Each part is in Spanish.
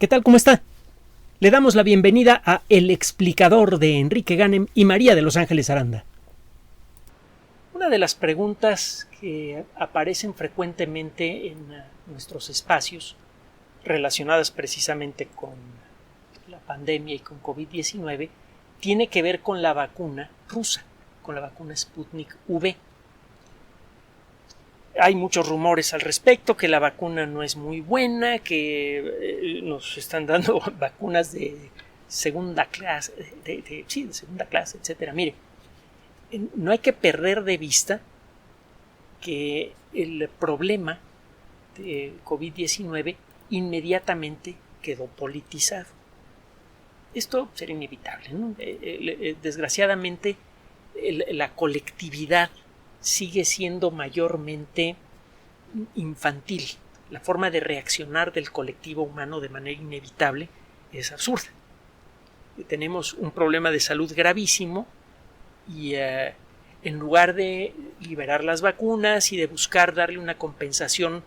¿Qué tal? ¿Cómo está? Le damos la bienvenida a El Explicador de Enrique Ganem y María de Los Ángeles Aranda. Una de las preguntas que aparecen frecuentemente en nuestros espacios relacionadas precisamente con la pandemia y con COVID-19 tiene que ver con la vacuna rusa, con la vacuna Sputnik V. Hay muchos rumores al respecto, que la vacuna no es muy buena, que nos están dando vacunas de segunda clase, de segunda clase, etcétera. Mire, no hay que perder de vista que el problema de COVID-19 inmediatamente quedó politizado. Esto será inevitable, ¿no? Desgraciadamente, la colectividad sigue siendo mayormente infantil. La forma de reaccionar del colectivo humano de manera inevitable es absurda. Tenemos un problema de salud gravísimo y en lugar de liberar las vacunas y de buscar darle una compensación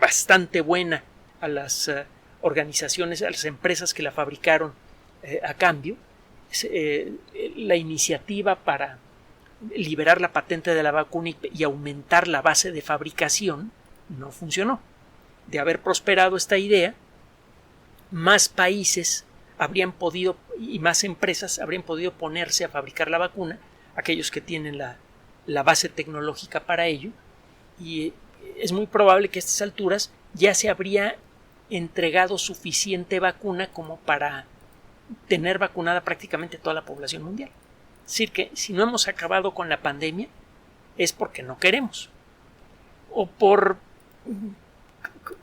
bastante buena a las organizaciones, a las empresas que la fabricaron a cambio, la iniciativa para liberar la patente de la vacuna y aumentar la base de fabricación no funcionó. De haber prosperado esta idea, más países habrían podido y más empresas habrían podido ponerse a fabricar la vacuna, aquellos que tienen la base tecnológica para ello, y es muy probable que a estas alturas ya se habría entregado suficiente vacuna como para tener vacunada prácticamente toda la población mundial. Es decir, que si no hemos acabado con la pandemia es porque no queremos. O por...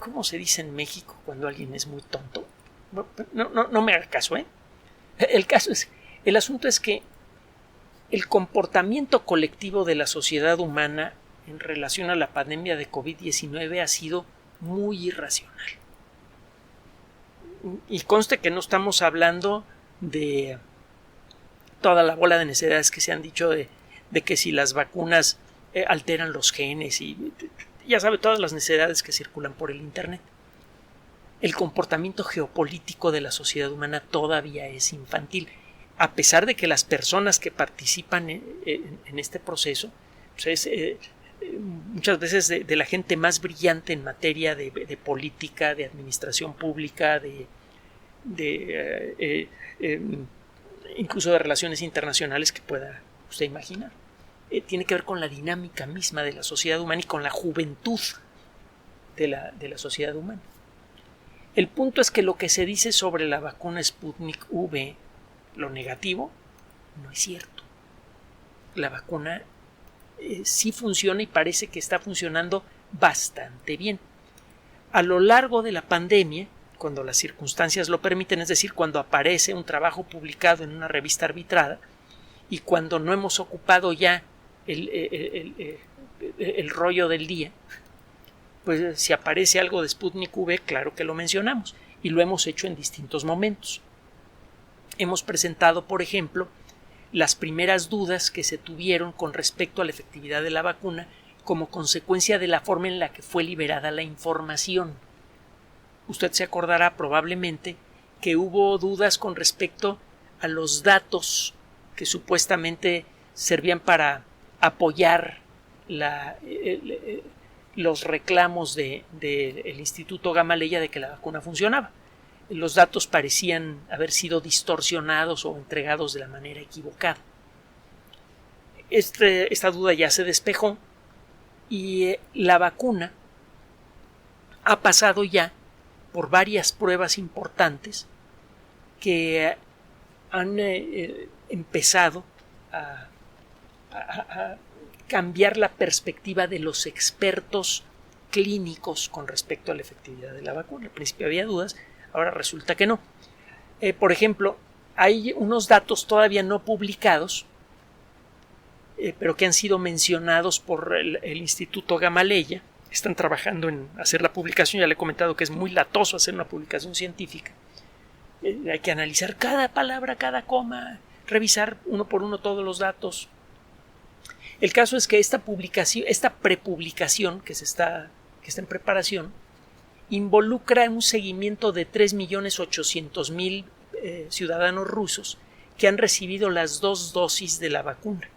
¿Cómo se dice en México cuando alguien es muy tonto? No me haga caso, ¿eh? El asunto es que el comportamiento colectivo de la sociedad humana en relación a la pandemia de COVID-19 ha sido muy irracional. Y conste que no estamos hablando de toda la bola de necedades que se han dicho de que si las vacunas alteran los genes y ya sabe todas las necedades que circulan por el internet. El comportamiento geopolítico de la sociedad humana todavía es infantil, a pesar de que las personas que participan en este proceso pues muchas veces de la gente más brillante en materia de política, de administración pública, incluso de relaciones internacionales que pueda usted imaginar. Tiene que ver con la dinámica misma de la sociedad humana y con la juventud de la sociedad humana. El punto es que lo que se dice sobre la vacuna Sputnik V, lo negativo, no es cierto. La vacuna sí funciona y parece que está funcionando bastante bien. A lo largo de la pandemia, cuando las circunstancias lo permiten, es decir, cuando aparece un trabajo publicado en una revista arbitrada y cuando no hemos ocupado ya el rollo del día, pues si aparece algo de Sputnik V, claro que lo mencionamos y lo hemos hecho en distintos momentos. Hemos presentado, por ejemplo, las primeras dudas que se tuvieron con respecto a la efectividad de la vacuna como consecuencia de la forma en la que fue liberada la información. Usted se acordará probablemente que hubo dudas con respecto a los datos que supuestamente servían para apoyar los reclamos del Instituto Gamaleya de que la vacuna funcionaba. Los datos parecían haber sido distorsionados o entregados de la manera equivocada. Esta duda ya se despejó y la vacuna ha pasado ya por varias pruebas importantes que han empezado a cambiar la perspectiva de los expertos clínicos con respecto a la efectividad de la vacuna. Al principio había dudas, ahora resulta que no. Por ejemplo, hay unos datos todavía no publicados, pero que han sido mencionados por el Instituto Gamaleya. Están trabajando en hacer la publicación. Ya le he comentado que es muy latoso hacer una publicación científica. Hay que analizar cada palabra, cada coma, revisar uno por uno todos los datos. El caso es que esta prepublicación que está en preparación involucra un seguimiento de 3.800.000 ciudadanos rusos que han recibido las 2 dosis de la vacuna.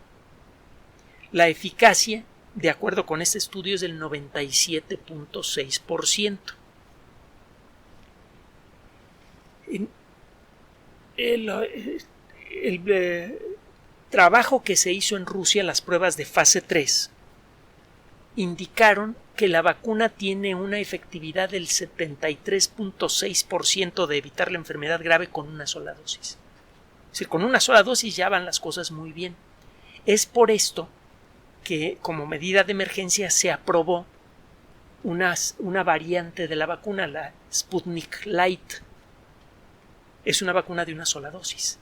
La eficacia, de acuerdo con este estudio, es del 97.6%. El trabajo que se hizo en Rusia, las pruebas de fase 3, indicaron que la vacuna tiene una efectividad del 73.6% de evitar la enfermedad grave con una sola dosis. Es decir, con una sola dosis ya van las cosas muy bien. Es por esto que, como medida de emergencia, se aprobó una variante de la vacuna, la Sputnik Light. Es una vacuna de una sola dosis.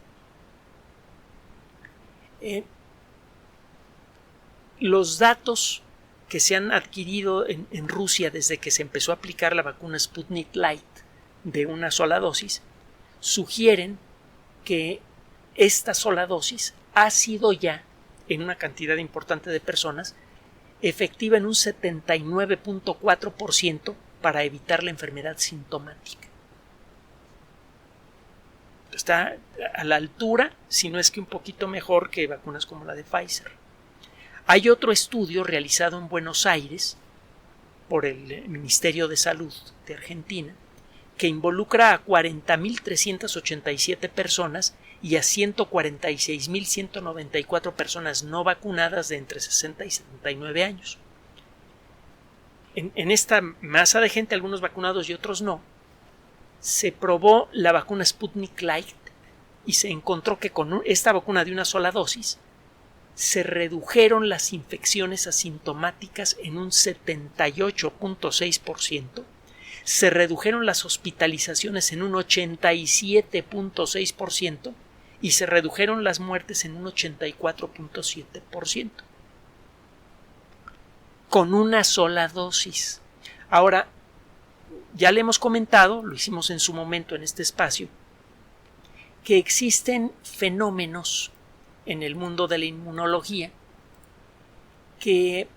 Los datos que se han adquirido en Rusia desde que se empezó a aplicar la vacuna Sputnik Light de una sola dosis sugieren que esta sola dosis ha sido ya, en una cantidad importante de personas, efectiva en un 79.4% para evitar la enfermedad sintomática. Está a la altura, si no es que un poquito mejor, que vacunas como la de Pfizer. Hay otro estudio realizado en Buenos Aires por el Ministerio de Salud de Argentina que involucra a 40.387 personas y a 146.194 personas no vacunadas de entre 60 y 79 años. En esta masa de gente, algunos vacunados y otros no, se probó la vacuna Sputnik Light y se encontró que con esta vacuna de una sola dosis se redujeron las infecciones asintomáticas en un 78.6%, se redujeron las hospitalizaciones en un 87.6% y se redujeron las muertes en un 84.7%. Con una sola dosis. Ahora, ya le hemos comentado, lo hicimos en su momento en este espacio, que existen fenómenos en el mundo de la inmunología que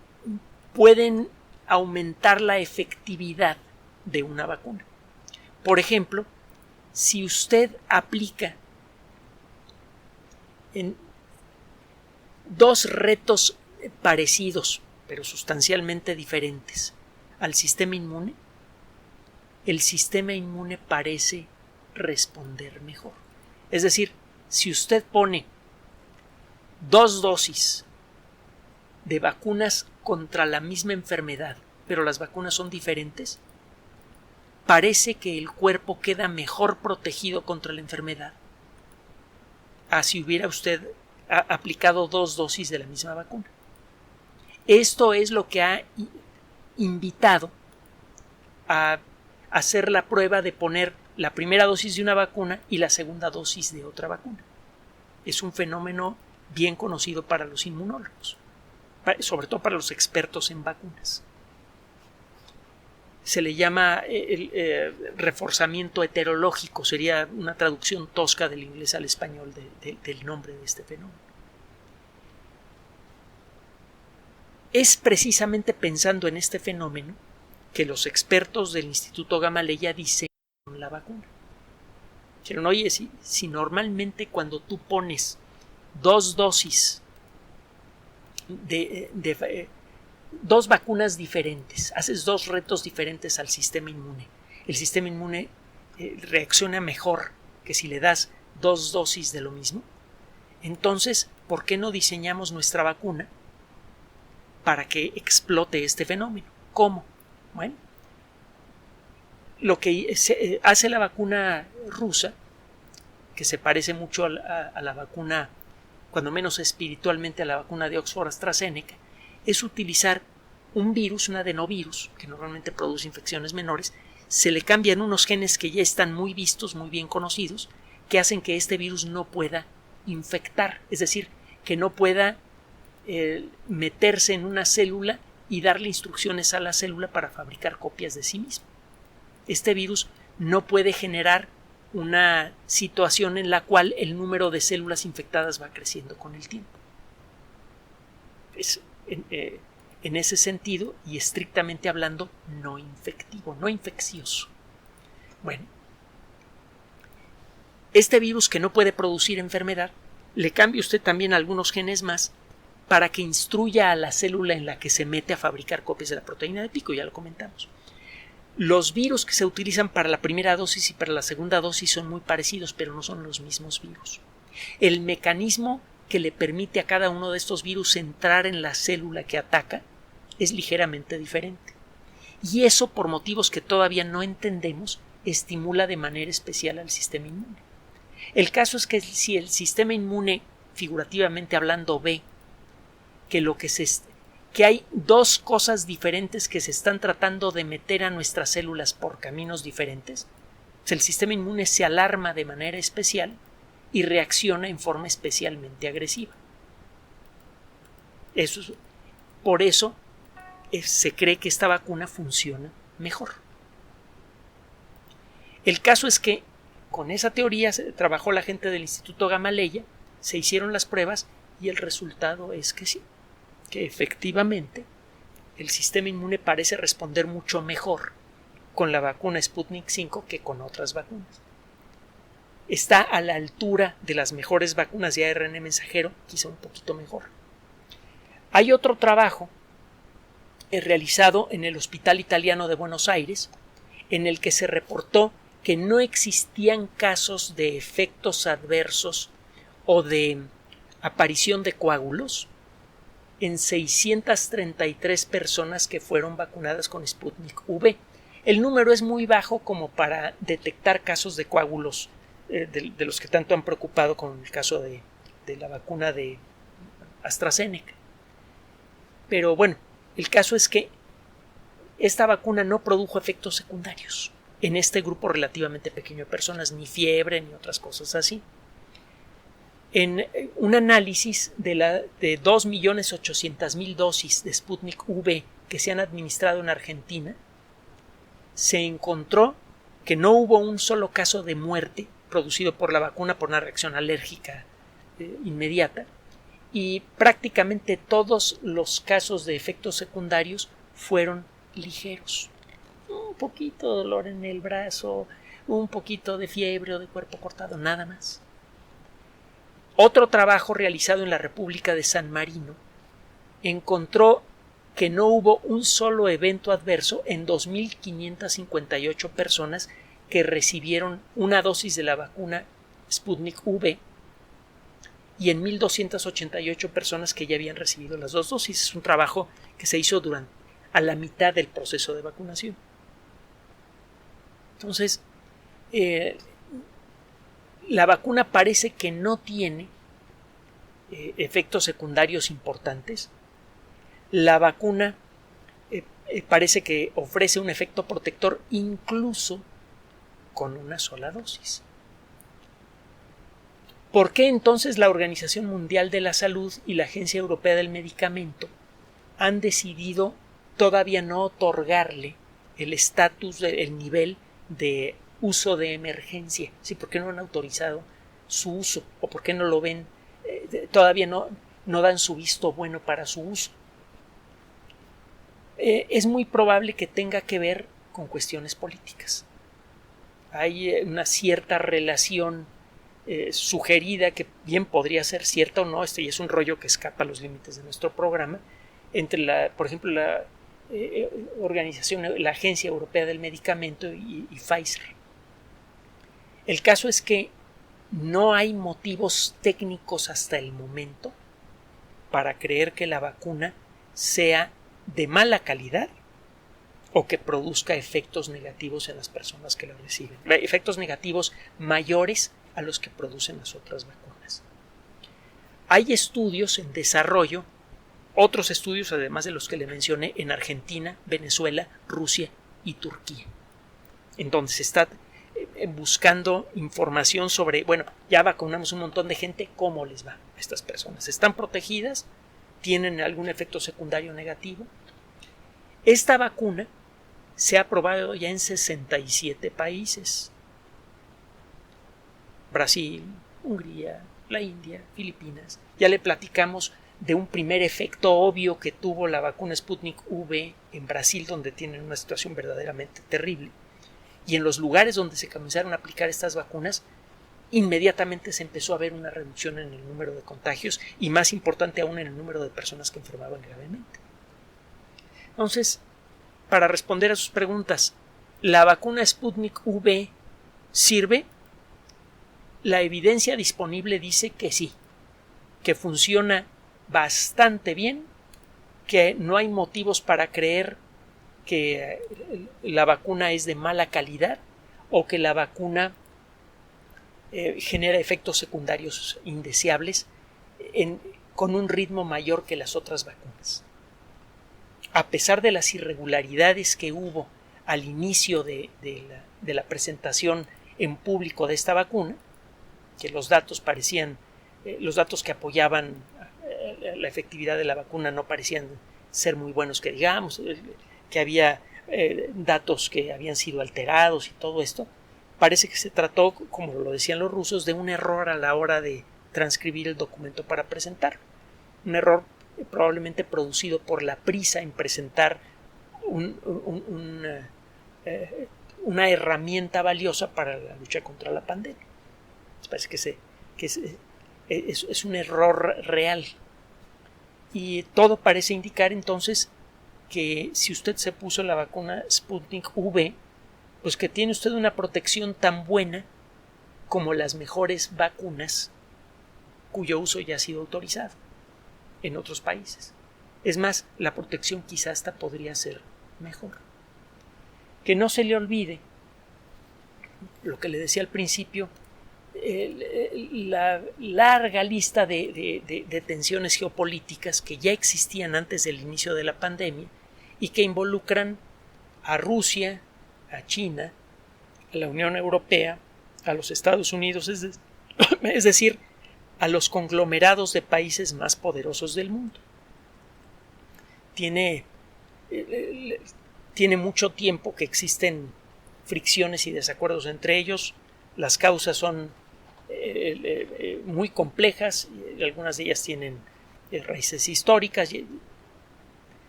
pueden aumentar la efectividad de una vacuna. Por ejemplo, si usted aplica en 2 retos parecidos, pero sustancialmente diferentes, al sistema inmune, el sistema inmune parece responder mejor. Es decir, si usted pone 2 dosis de vacunas contra la misma enfermedad, pero las vacunas son diferentes, parece que el cuerpo queda mejor protegido contra la enfermedad a si hubiera usted aplicado 2 dosis de la misma vacuna. Esto es lo que ha invitado a hacer la prueba de poner la primera dosis de una vacuna y la segunda dosis de otra vacuna. Es un fenómeno bien conocido para los inmunólogos, sobre todo para los expertos en vacunas. Se le llama reforzamiento heterológico, sería una traducción tosca del inglés al español del nombre de este fenómeno. Es precisamente pensando en este fenómeno que los expertos del Instituto Gamaleya diseñaron la vacuna. Dijeron, oye, si normalmente cuando tú pones 2 dosis de 2 vacunas diferentes, haces 2 retos diferentes al sistema inmune, el sistema inmune reacciona mejor que si le das 2 dosis de lo mismo, entonces, ¿por qué no diseñamos nuestra vacuna para que explote este fenómeno? ¿Cómo? Bueno, lo que hace la vacuna rusa, que se parece mucho a la vacuna, cuando menos espiritualmente, a la vacuna de Oxford AstraZeneca, es utilizar un virus, un adenovirus, que normalmente produce infecciones menores, se le cambian unos genes que ya están muy vistos, muy bien conocidos, que hacen que este virus no pueda infectar, es decir, que no pueda meterse en una célula y darle instrucciones a la célula para fabricar copias de sí mismo. Este virus no puede generar una situación en la cual el número de células infectadas va creciendo con el tiempo. en ese sentido y estrictamente hablando no infectivo, no infeccioso. Bueno, este virus que no puede producir enfermedad, le cambia usted también algunos genes más para que instruya a la célula en la que se mete a fabricar copias de la proteína de pico, ya lo comentamos. Los virus que se utilizan para la primera dosis y para la segunda dosis son muy parecidos, pero no son los mismos virus. El mecanismo que le permite a cada uno de estos virus entrar en la célula que ataca es ligeramente diferente. Y eso, por motivos que todavía no entendemos, estimula de manera especial al sistema inmune. El caso es que si el sistema inmune, figurativamente hablando, ve que hay dos cosas diferentes que se están tratando de meter a nuestras células por caminos diferentes, el sistema inmune se alarma de manera especial y reacciona en forma especialmente agresiva. Por eso se cree que esta vacuna funciona mejor. El caso es que con esa teoría trabajó la gente del Instituto Gamaleya, se hicieron las pruebas y el resultado es que sí, que efectivamente el sistema inmune parece responder mucho mejor con la vacuna Sputnik V que con otras vacunas. Está a la altura de las mejores vacunas de ARN mensajero, quizá un poquito mejor. Hay otro trabajo realizado en el Hospital Italiano de Buenos Aires, en el que se reportó que no existían casos de efectos adversos o de aparición de coágulos en 633 personas que fueron vacunadas con Sputnik V. El número es muy bajo como para detectar casos de coágulos de los que tanto han preocupado con el caso de la vacuna de AstraZeneca. Pero bueno, el caso es que esta vacuna no produjo efectos secundarios en este grupo relativamente pequeño de personas, ni fiebre ni otras cosas así. En un análisis de 2.800.000 dosis de Sputnik V que se han administrado en Argentina, se encontró que no hubo un solo caso de muerte producido por la vacuna por una reacción alérgica inmediata, y prácticamente todos los casos de efectos secundarios fueron ligeros. Un poquito de dolor en el brazo, un poquito de fiebre o de cuerpo cortado, nada más. Otro trabajo realizado en la República de San Marino encontró que no hubo un solo evento adverso en 2.558 personas que recibieron una dosis de la vacuna Sputnik V y en 1.288 personas que ya habían recibido las dos dosis. Es un trabajo que se hizo a la mitad del proceso de vacunación. Entonces, la vacuna parece que no tiene efectos secundarios importantes. La vacuna parece que ofrece un efecto protector incluso con una sola dosis. ¿Por qué entonces la Organización Mundial de la Salud y la Agencia Europea del Medicamento han decidido todavía no otorgarle el estatus, el nivel de uso de emergencia? ¿Sí? ¿Por qué no han autorizado su uso? ¿O por qué no lo ven? Todavía no dan su visto bueno para su uso. Es muy probable que tenga que ver con cuestiones políticas. Hay una cierta relación sugerida, que bien podría ser cierta o no, ya es un rollo que escapa a los límites de nuestro programa, entre por ejemplo, la la Agencia Europea del Medicamento y Pfizer. El caso es que no hay motivos técnicos hasta el momento para creer que la vacuna sea de mala calidad o que produzca efectos negativos en las personas que la reciben. Efectos negativos mayores a los que producen las otras vacunas. Hay estudios en desarrollo, otros estudios además de los que le mencioné, en Argentina, Venezuela, Rusia y Turquía, en donde se está buscando información sobre, ya vacunamos un montón de gente, ¿cómo les va a estas personas? ¿Están protegidas? ¿Tienen algún efecto secundario negativo? Esta vacuna se ha probado ya en 67 países. Brasil, Hungría, la India, Filipinas. Ya le platicamos de un primer efecto obvio que tuvo la vacuna Sputnik V en Brasil, donde tienen una situación verdaderamente terrible. Y en los lugares donde se comenzaron a aplicar estas vacunas, inmediatamente se empezó a ver una reducción en el número de contagios y, más importante aún, en el número de personas que enfermaban gravemente. Entonces, para responder a sus preguntas, ¿la vacuna Sputnik V sirve? La evidencia disponible dice que sí, que funciona bastante bien, que no hay motivos para creer que la vacuna es de mala calidad o que la vacuna genera efectos secundarios indeseables con un ritmo mayor que las otras vacunas. A pesar de las irregularidades que hubo al inicio de la presentación en público de esta vacuna, que los datos que apoyaban la efectividad de la vacuna no parecían ser muy buenos, que digamos, que había datos que habían sido alterados y todo esto, parece que se trató, como lo decían los rusos, de un error a la hora de transcribir el documento para presentarlo. Un error probablemente producido por la prisa en presentar una herramienta valiosa para la lucha contra la pandemia. Parece que es un error real. Y todo parece indicar entonces que si usted se puso la vacuna Sputnik V, pues que tiene usted una protección tan buena como las mejores vacunas cuyo uso ya ha sido autorizado en otros países. Es más, la protección quizá hasta podría ser mejor. Que no se le olvide lo que le decía al principio, la larga lista de tensiones geopolíticas que ya existían antes del inicio de la pandemia y que involucran a Rusia, a China, a la Unión Europea, a los Estados Unidos, es decir, a los conglomerados de países más poderosos del mundo. Tiene mucho tiempo que existen fricciones y desacuerdos entre ellos. Las causas son muy complejas y algunas de ellas tienen raíces históricas.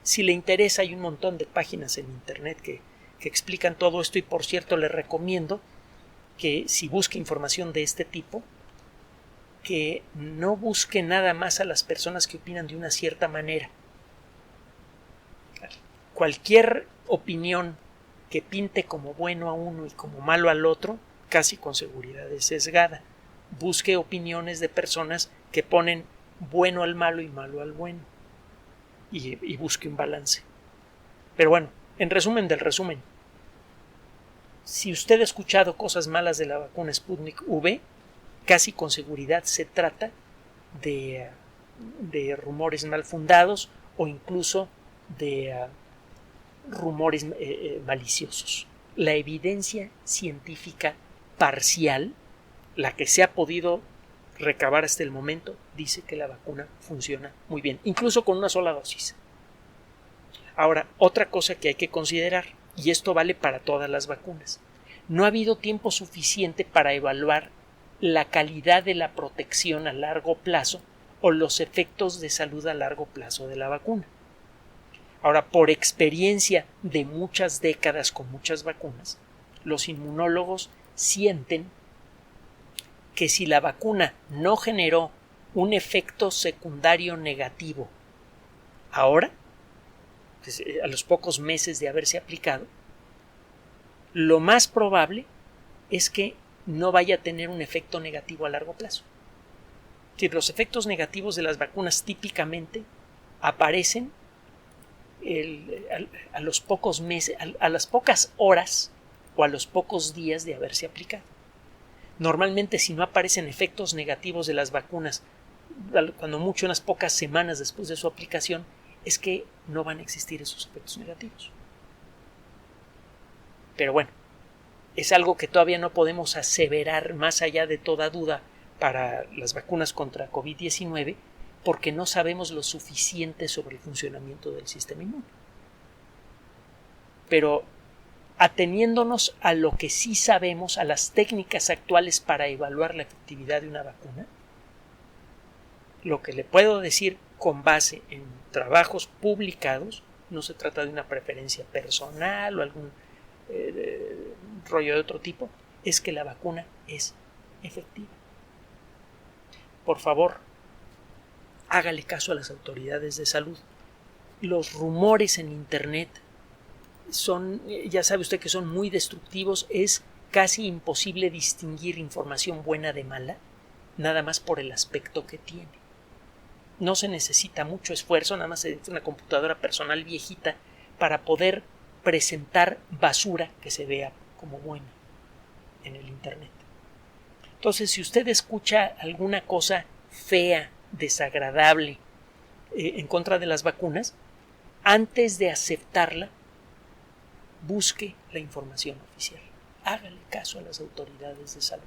Si le interesa, hay un montón de páginas en internet que explican todo esto, y por cierto le recomiendo que si busca información de este tipo, que no busque nada más a las personas que opinan de una cierta manera. Cualquier opinión que pinte como bueno a uno y como malo al otro, casi con seguridad es sesgada. Busque opiniones de personas que ponen bueno al malo y malo al bueno, y busque un balance. Pero bueno, en resumen del resumen, si usted ha escuchado cosas malas de la vacuna Sputnik V, casi con seguridad se trata de rumores mal fundados o incluso de rumores maliciosos. La evidencia científica parcial, la que se ha podido recabar hasta el momento, dice que la vacuna funciona muy bien, incluso con una sola dosis. Ahora, otra cosa que hay que considerar, y esto vale para todas las vacunas, no ha habido tiempo suficiente para evaluar la calidad de la protección a largo plazo o los efectos de salud a largo plazo de la vacuna. Ahora, por experiencia de muchas décadas con muchas vacunas, los inmunólogos sienten que si la vacuna no generó un efecto secundario negativo ahora, pues, a los pocos meses de haberse aplicado, lo más probable es que no vaya a tener un efecto negativo a largo plazo. Es decir, los efectos negativos de las vacunas típicamente aparecen a los pocos meses, a las pocas horas o a los pocos días de haberse aplicado. Normalmente, si no aparecen efectos negativos de las vacunas, cuando mucho unas pocas semanas después de su aplicación, es que no van a existir esos efectos negativos. Pero bueno, es algo que todavía no podemos aseverar más allá de toda duda para las vacunas contra COVID-19, porque no sabemos lo suficiente sobre el funcionamiento del sistema inmune. Pero ateniéndonos a lo que sí sabemos, a las técnicas actuales para evaluar la efectividad de una vacuna, lo que le puedo decir con base en trabajos publicados, no se trata de una preferencia personal o algún rollo de otro tipo, es que la vacuna es efectiva. Por favor, hágale caso a las autoridades de salud. Los rumores en Internet son, ya sabe usted que son muy destructivos, es casi imposible distinguir información buena de mala, nada más por el aspecto que tiene. No se necesita mucho esfuerzo, nada más es una computadora personal viejita para poder presentar basura que se vea como buena en el Internet. Entonces, si usted escucha alguna cosa fea, desagradable en contra de las vacunas, antes de aceptarla, busque la información oficial. Hágale caso a las autoridades de salud.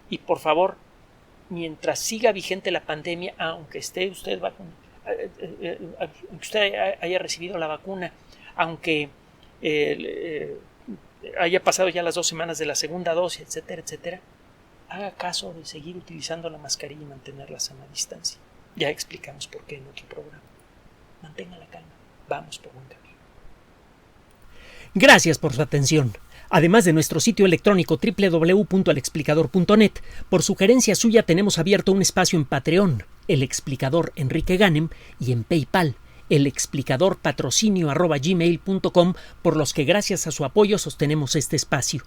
Y por favor, mientras siga vigente la pandemia, aunque esté usted vacunado, aunque usted haya recibido la vacuna, aunque haya pasado ya las 2 semanas de la segunda dosis, etcétera, etcétera, haga caso de seguir utilizando la mascarilla y mantener la sana distancia. Ya explicamos por qué en otro programa. Mantenga la calma. Vamos por buen camino. Gracias por su atención. Además de nuestro sitio electrónico www.alexplicador.net, por sugerencia suya tenemos abierto un espacio en Patreon, El Explicador Enrique Ganem, y en PayPal, elexplicadorpatrocinio@gmail.com, por los que gracias a su apoyo sostenemos este espacio.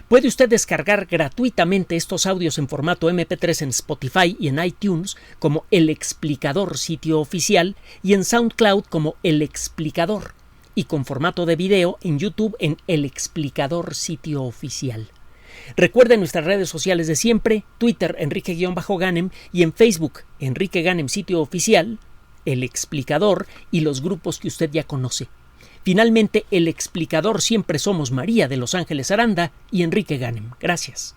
Puede usted descargar gratuitamente estos audios en formato MP3 en Spotify y en iTunes como El Explicador Sitio Oficial y en SoundCloud como El Explicador, y con formato de video en YouTube en El Explicador Sitio Oficial. Recuerde nuestras redes sociales de siempre, Twitter Enrique-Ganem y en Facebook Enrique Ganem Sitio Oficial, El Explicador y los grupos que usted ya conoce. Finalmente, El Explicador siempre somos María de Los Ángeles Aranda y Enrique Ganem. Gracias.